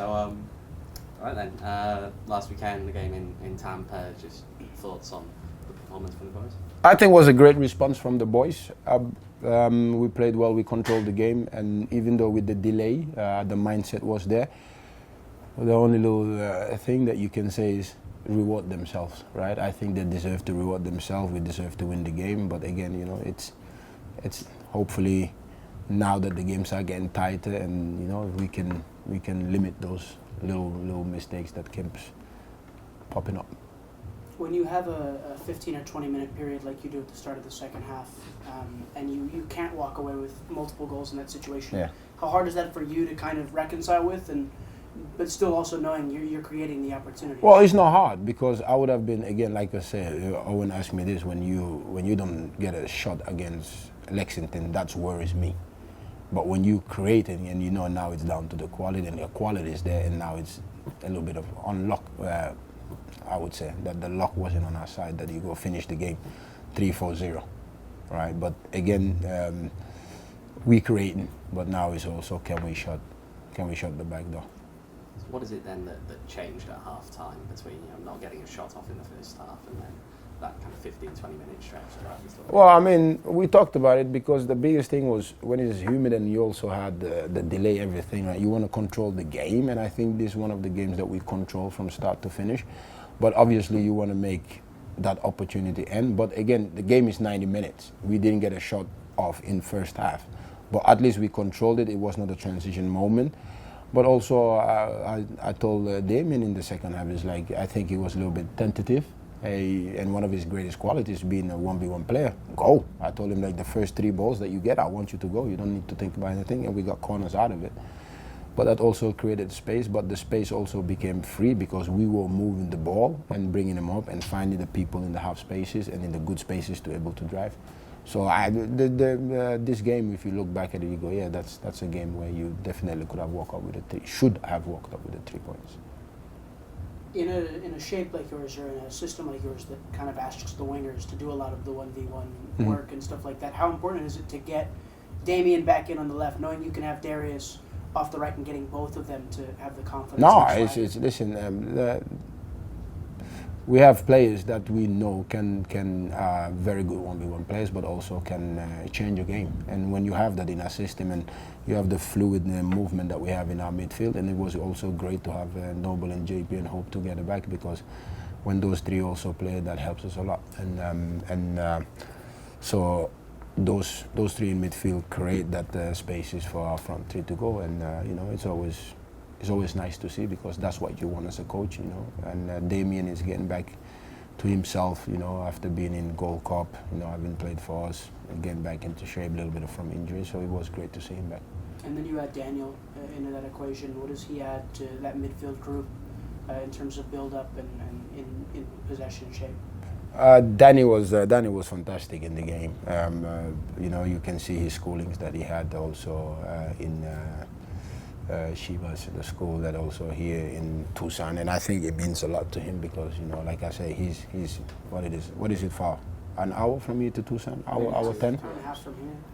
So, all right then. Last weekend, the game in Tampa. Just thoughts on the performance from the boys? I think it was a great response from the boys. We played well, we controlled the game, and even though with the delay, the mindset was there. The only little thing that you can say is reward themselves, right? I think they deserve to reward themselves. We deserve to win the game, but again, you know, it's hopefully now that the games are getting tighter, and you know, we can limit those little mistakes that keeps popping up. When you have a 15 or 20 minute period like you do at the start of the second half, and you can't walk away with multiple goals in that situation, Yeah. How hard is that for you to kind of reconcile with, but still also knowing you're creating the opportunity? Well, it's not hard because I would have been, again, like I said, Owen asked me this, when you don't get a shot against Lexington, that worries me. But when you create it and you know now it's down to the quality, and the quality is there, and now it's a little bit of unlock. I would say that the luck wasn't on our side, that you go finish the game 3-4-0, right? But again, we creating, but now it's also can we shut the back door. So what is it then that changed at half time between not getting a shot off in the first half and then that kind of 15-20 minute stretch throughout the story? Well, I mean, we talked about it because the biggest thing was when it's humid and you also had the delay, everything, right? You want to control the game, and I think this is one of the games that we control from start to finish. But obviously you want to make that opportunity end. But again, the game is 90 minutes. We didn't get a shot off in first half. But at least we controlled it. It was not a transition moment. But also I told Damien in the second half, is like, I think he was a little bit tentative. And one of his greatest qualities being a 1v1 player. Go. I told him, like, the first 3 balls that you get, I want you to go. You don't need to think about anything. And we got corners out of it. But that also created space, but the space also became free because we were moving the ball and bringing them up and finding the people in the half spaces and in the good spaces to be able to drive. So this game, if you look back at it, you go, yeah, that's a game where you definitely could have walked up with should have walked up with the 3 points. In a shape like yours, or in a system like yours that kind of asks the wingers to do a lot of the 1v1 work and stuff like that, how important is it to get Damien back in on the left, knowing you can have Darius off the right and getting both of them to have the confidence? No, it's listen. We have players that we know can very good 1v1 players, but also can change a game. And when you have that in our system, and you have the fluid movement that we have in our midfield, and it was also great to have Noble and JP and Hope together back, because when those 3 also play, that helps us a lot. So those 3 in midfield create that spaces for our front 3 to go, and you know, it's always nice to see, because that's what you want as a coach, you know. And Damien is getting back to himself, you know, after being in Gold Cup, you know, having played for us, and getting back into shape a little bit from injury. So it was great to see him back. And then you add Daniel into that equation. What does he add to that midfield group in terms of build-up and in possession shape? Danny was fantastic in the game. You know, you can see his schoolings that he had also in Shivas, the school that also here in Tucson, and I think it means a lot to him because, you know, like I say, he's what is it far? An hour from here to Tucson? Hour 10?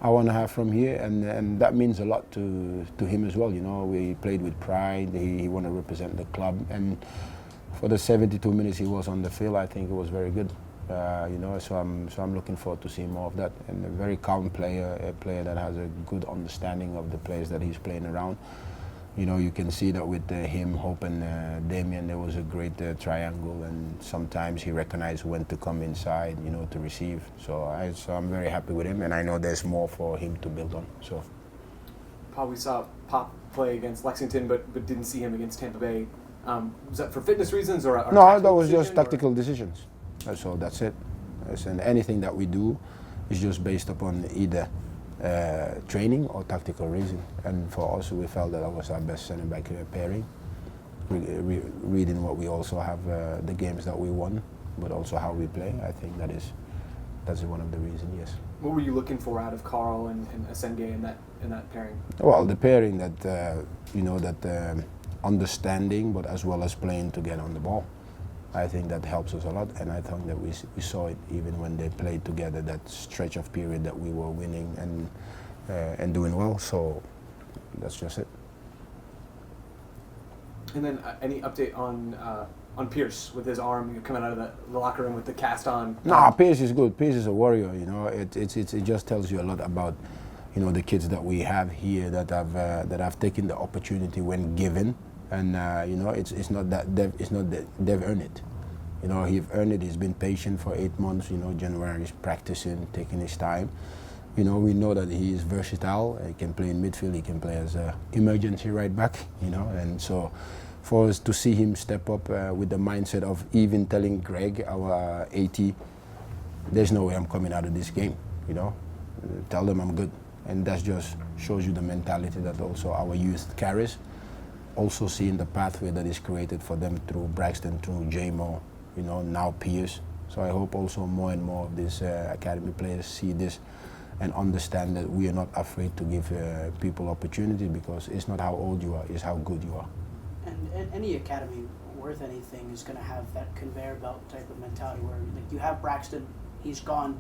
Hour and a half from here, and that means a lot to him as well. You know, we played with pride. He want to represent the club, and for the 72 minutes he was on the field, I think it was very good. You know, so I'm looking forward to seeing more of that. And a very calm player, a player that has a good understanding of the players that he's playing around. You know, you can see that with him, Hope, and Damien, there was a great triangle, and sometimes he recognized when to come inside, you know, to receive. So I'm very happy with him, and I know there's more for him to build on. So, Paul, we saw Pop play against Lexington, but didn't see him against Tampa Bay. Was that for fitness reasons or no? That was just tactical decisions. So that's it. And anything that we do is just based upon either training or tactical reason. And for us, we felt that was our best centre back pairing. Reading what we also have, the games that we won, but also how we play. I think that's one of the reasons. Yes. What were you looking for out of Carl and Asenge in that pairing? Well, the pairing that you know, that understanding, but as well as playing together on the ball. I think that helps us a lot, and I think that we saw it even when they played together, that stretch of period that we were winning and doing well. So that's just it. And then any update on Pierce with his arm coming out of the locker room with the cast on? No, Pierce is good. Pierce is a warrior. You know, it just tells you a lot about, you know, the kids that we have here that have taken the opportunity when given, and you know, it's not that they've earned it. You know, he's earned it. He's been patient for 8 months. You know, January is practicing, taking his time. You know, we know that he is versatile. He can play in midfield. He can play as an emergency right back. You know, and so for us to see him step up with the mindset of even telling Greg, our AT, there's no way I'm coming out of this game. You know, tell them I'm good, and that just shows you the mentality that also our youth carries. Also seeing the pathway that is created for them through Braxton, through J-Mo, you know, now Pierce. So I hope also more and more of these academy players see this and understand that we are not afraid to give people opportunity, because it's not how old you are, it's how good you are. And any academy worth anything is going to have that conveyor belt type of mentality where, like, you have Braxton, he's gone,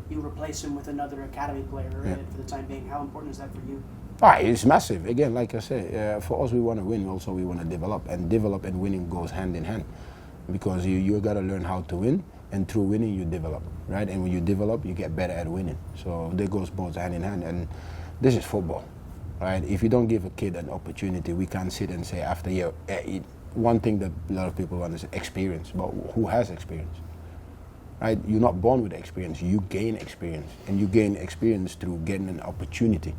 you replace him with another academy player for the time being. How important is that for you? It's massive. Again, like I say, for us, we want to win. Also, we want to develop, and winning goes hand in hand, because you got to learn how to win, and through winning you develop, right? And when you develop, you get better at winning. So that goes both hand in hand, and this is football, right? If you don't give a kid an opportunity, we can't sit and say after year. One thing that a lot of people want is experience, but who has experience? Right? You're not born with experience. You gain experience, and you gain experience through getting an opportunity.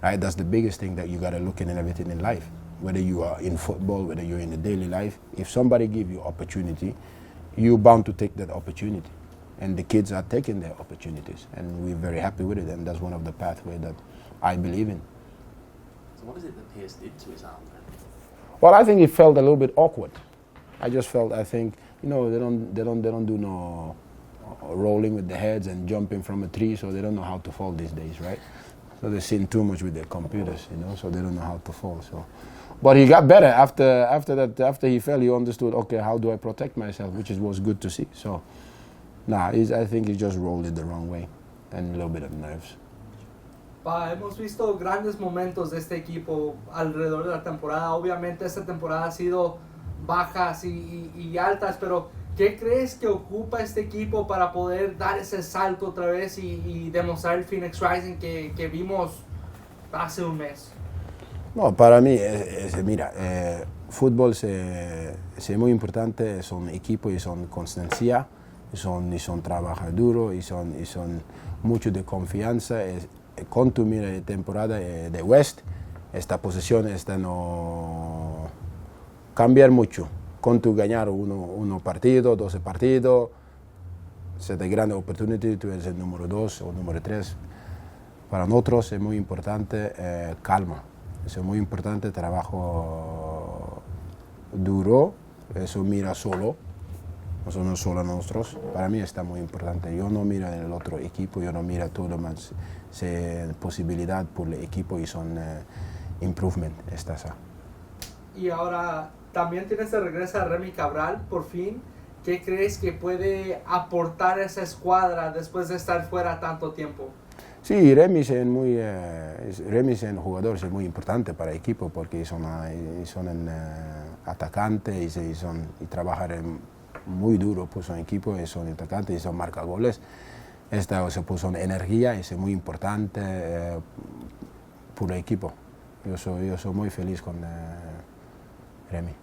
Right? That's the biggest thing that you got to look in everything in life. Whether you are in football, whether you're in the daily life, if somebody give you opportunity, you're bound to take that opportunity. And the kids are taking their opportunities, and we're very happy with it, and that's one of the pathways that I believe in. So what is it that Pierce did to his arm then? Well, I think it felt a little bit awkward. I think, you know, they don't do no rolling with the heads and jumping from a tree, so they don't know how to fall these days, right? So they've seen too much with their computers, you know, so they don't know how to fall. So, but he got better after he fell. He understood, okay, how do I protect myself, which was good to see. So, I think he just rolled it the wrong way, and a little bit of nerves. Hemos visto grandes momentos de este equipo alrededor de la temporada. Obviamente esta temporada ha sido bajas y altas, pero ¿qué crees que ocupa este equipo para poder dar ese salto otra vez y demostrar el Phoenix Rising que vimos hace un mes? No, para mí, mira, fútbol es muy importante, son equipo y son constancia, y son trabajo duro, y son mucho de confianza. Con tu mira de temporada de West, esta posición está no cambiar mucho. Con tu ganar uno partido, 12 partidos, se te grande oportunidad, tú eres el número 2 o número 3. Para nosotros es muy importante calma, es muy importante trabajo duro, eso mira solo, eso no solo a nosotros. Para mí está muy importante. Yo no miro en el otro equipo, yo no miro todo más, posibilidad por el equipo y son improvement, estas. Y ahora también tienes de regreso a Remy Cabral, por fin. ¿Qué crees que puede aportar esa escuadra después de estar fuera tanto tiempo? Sí, Remy es un jugador es muy importante para el equipo, porque son atacantes y trabajan muy duro por su equipo, y son atacantes y son marca goles. Esta se puso energía y es muy importante por el equipo. Yo soy muy feliz con Remy.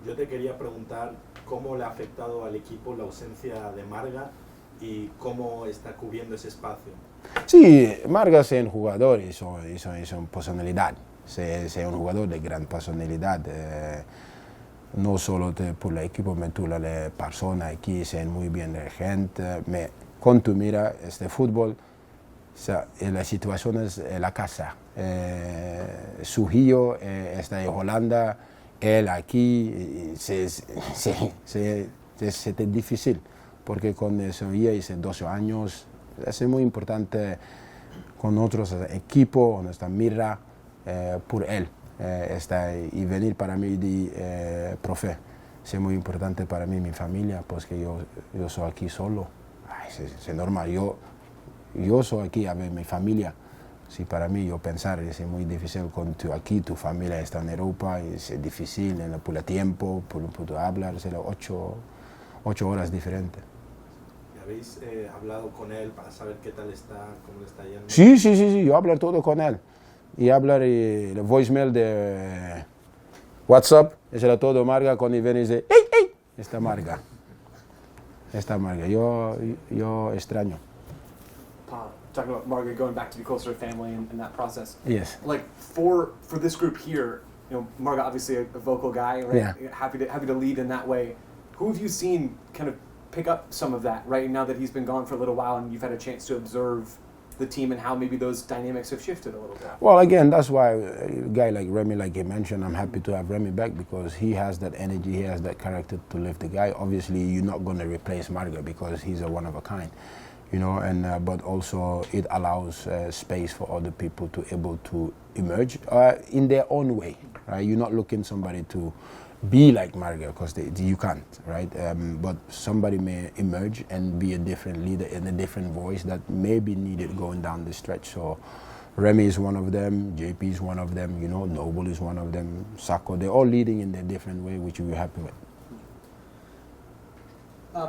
Yo te quería preguntar cómo le ha afectado al equipo la ausencia de Marga y cómo está cubriendo ese espacio. Sí, Marga es un jugador y son personalidad. Es un jugador de gran personalidad. No solo por el equipo, pero tú la persona aquí, es muy bien la gente. Cuando tú miras este fútbol, la situación es la casa. Su hijo está en Holanda, él aquí, es difícil, porque con su hijo hace 12 años, es muy importante con otros equipos, nuestra mira por él. Y venir para mí de profe, es muy importante para mí, mi familia, porque yo soy aquí solo. Es normal, yo soy aquí a ver mi familia, Sí, para mí, yo pensar es muy difícil con aquí, tu familia está en Europa, es difícil, por el tiempo, por hablar, será 8 horas diferentes. ¿Y habéis hablado con él para saber qué tal está, cómo le está yendo? Sí, yo hablo todo con él. Y hablar el voicemail de WhatsApp, eso era todo Marga, cuando viene y dice, ¡ey! Esta Marga, yo extraño. Talking about Margaret going back to be closer to family and that process. Yes. Like for this group here, Margaret obviously a vocal guy, right? Yeah. Happy to lead in that way. Who have you seen kind of pick up some of that, right? Now that he's been gone for a little while and you've had a chance to observe the team and how maybe those dynamics have shifted a little bit. Well, again, that's why a guy like Remy, like you mentioned, I'm happy to have Remy back because he has that energy, he has that character to lift the guy. Obviously, you're not going to replace Marga because he's a one of a kind, and but also it allows space for other people to able to emerge in their own way, right? You're not looking somebody to be like Marga because you can't, right? But somebody may emerge and be a different leader in a different voice that may be needed going down the stretch. So Remy is one of them, JP is one of them, Noble is one of them, Sako, they're all leading in their different way, which we're happy with.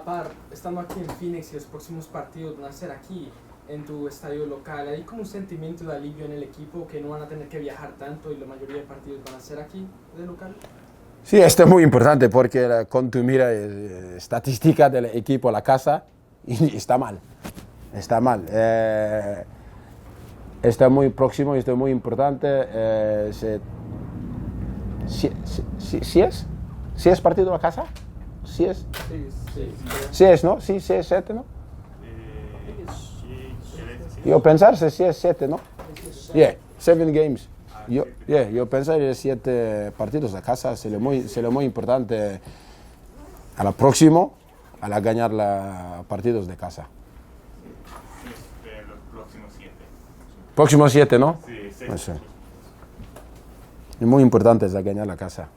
Par, estando aquí en Phoenix y los próximos partidos van a ser aquí en tu estadio local, ¿hay como un sentimiento de alivio en el equipo que no van a tener que viajar tanto y la mayoría de partidos van a ser aquí de local? Sí, esto es muy importante porque cuando tú miras estadística del equipo, la casa, y está mal. Está muy próximo y esto es muy importante. ¿Sí es partido la casa? ¿Sí es? Sí es, ¿no? Sí es 7, ¿no? Yo pensar si es 7, ¿no? 7 games. Yo pensar que 7 partidos a casa será muy importante a la próxima, a la ganar los partidos de casa. Los próximos 7. Próximos 7, ¿no? Sí, 6. Es muy importante es ganar la casa.